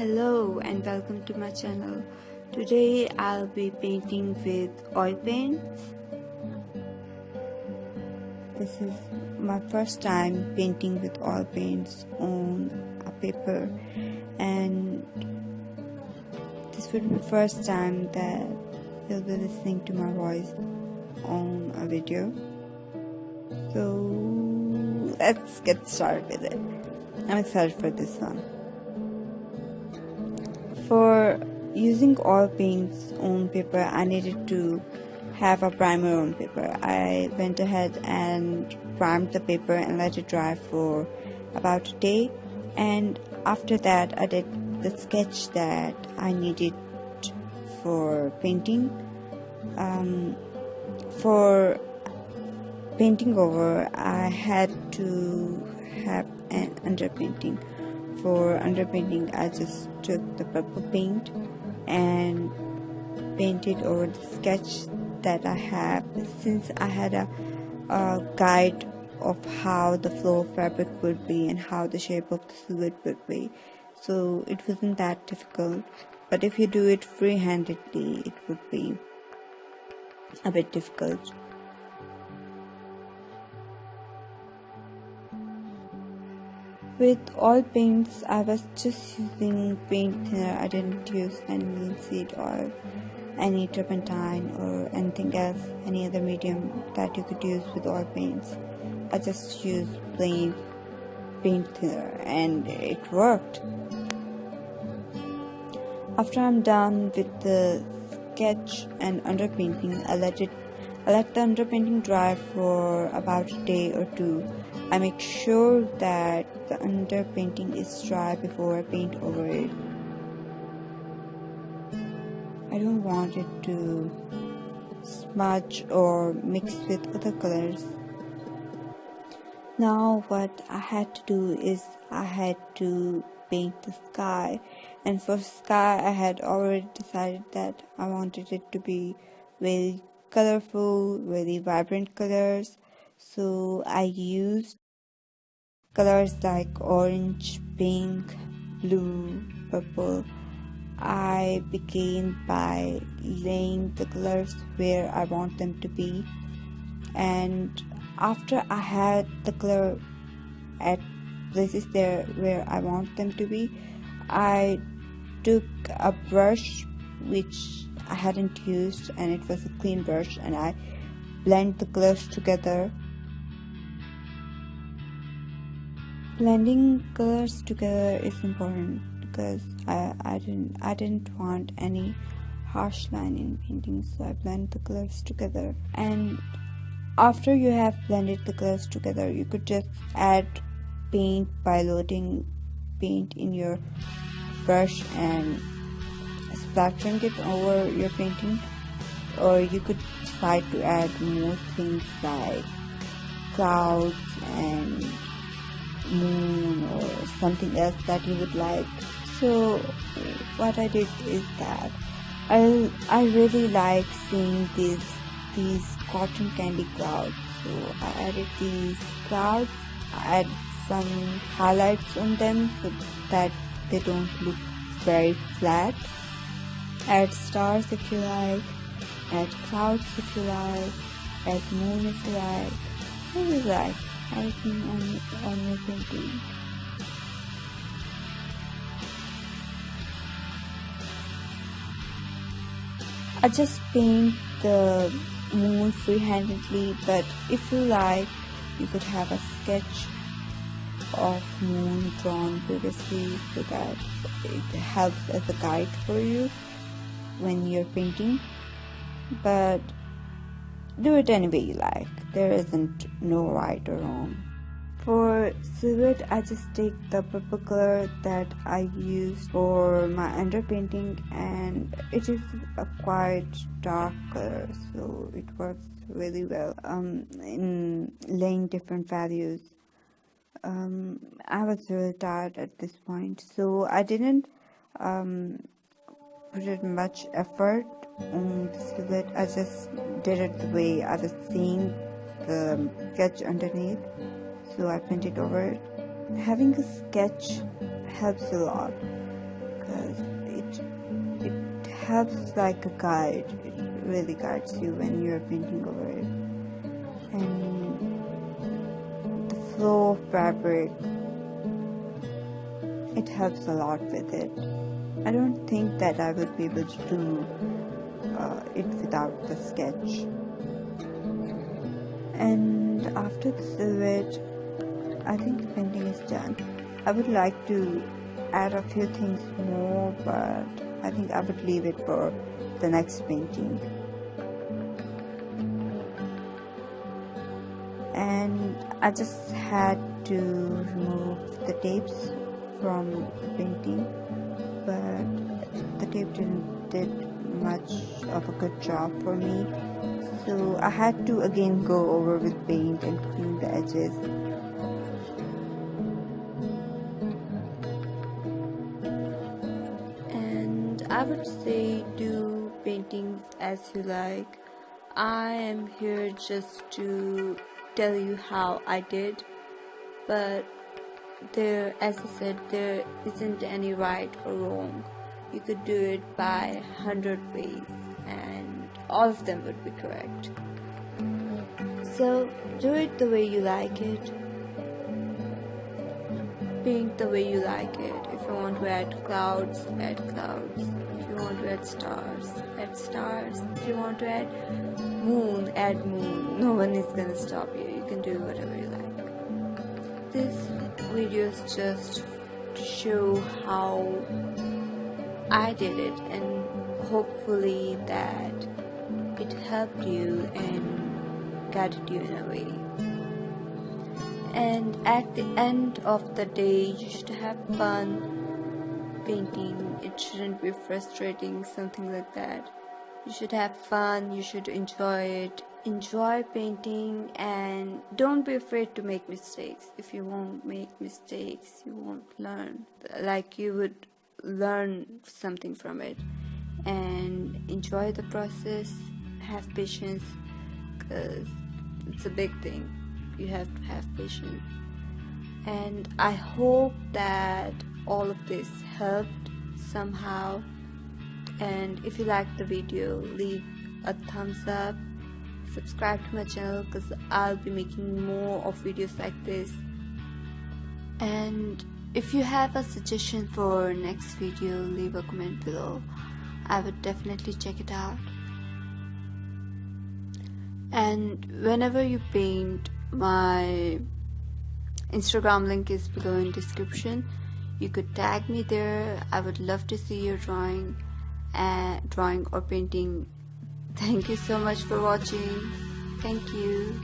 Hello and welcome to my channel. Today I'll be painting with oil paints. This is my first time painting with oil paints on a paper, and this would be the first time that you'll be listening to my voice on a video. So let's get started with it. I'm excited for this one. For using oil paints on paper, I needed to have a primer on paper. I went ahead and primed the paper and let it dry for about a day, and after that I did the sketch that I needed for painting. For painting over, I had to have an underpainting. For underpainting, I just took the purple paint and painted over the sketch that I have, since I had a guide of how the flow of fabric would be and how the shape of the silhouette would be. So it wasn't that difficult, but if you do it free-handedly, it would be a bit difficult. With oil paints, I was just using paint thinner. I didn't use any linseed oil, any turpentine, or anything else, any other medium that you could use with oil paints. I just used plain paint thinner and it worked. After I'm done with the sketch and underpainting, I let the underpainting dry for about a day or two. I make sure that the underpainting is dry before I paint over it. I don't want it to smudge or mix with other colors. Now what I had to do is I had to paint the sky, and for sky I had already decided that I wanted it to be very colorful, very vibrant colors. So I used colors like orange, pink, blue, purple. I began by laying the colors where I want them to be, and after I had the color at places there where I want them to be, I took a brush which I hadn't used, and it was a clean brush, and I blend the colors together. Blending colors together is important because I didn't want any harsh line in painting, so I blend the colors together. And after you have blended the colors together, you could just add paint by loading paint in your brush and splattering it over your painting, or you could try to add more things like clouds and moon or something else that you would like. So what I did is that I really like seeing these cotton candy clouds, so I added these clouds. I added some highlights on them so that they don't look very flat. Add stars if you like, add clouds if you like, add moon if you like. What do you like? Everything on your painting. I just paint the moon free-handedly, but if you like, you could have a sketch of moon drawn previously so that it helps as a guide for you when you're painting. But do it any way you like. There isn't no right or wrong. For silhouette, I just take the purple color that I used for my underpainting, and it is a quite dark color, so it works really well in laying different values. I was really tired at this point, so I didn't put in much effort on the silhouette. I just did it the way I was seeing the sketch underneath, so I painted over it. Having a sketch helps a lot because it helps like a guide. It really guides you when you're painting over it, and the flow of fabric, it helps a lot with it. I don't think that I would be able to do it without the sketch. And after the silhouette, I think the painting is done. I would like to add a few things more, but I think I would leave it for the next painting. And I just had to remove the tapes from the painting, but the tape did much of a good job for me, so I had to again go over with paint and clean the edges. And I would say do paintings as you like. I am here just to tell you how I did, but as I said, there isn't any right or wrong. You could do it by 100 ways and all of them would be correct. So do it the way you like it. Paint the way you like it. If you want to add clouds, add clouds. If you want to add stars, add stars. If you want to add moon, add moon. No one is gonna stop you. You can do whatever you like. This video is just to show how I did it, and hopefully that it helped you and guided you in a way. And at the end of the day, you should have fun painting. It shouldn't be frustrating, something like that. You should have fun, you should enjoy it. Enjoy painting and don't be afraid to make mistakes. If you won't make mistakes, you won't learn. Like, you would learn something from it. And enjoy the process, have patience, because it's a big thing. You have to have patience. And I hope that all of this helped somehow. And if you liked the video, leave a thumbs up. Subscribe to my channel because I'll be making more of videos like this. And if you have a suggestion for next video, leave a comment below. I would definitely check it out. And whenever you paint, my Instagram link is below in description. You could tag me there. I would love to see your drawing or painting. Thank you so much for watching. Thank you.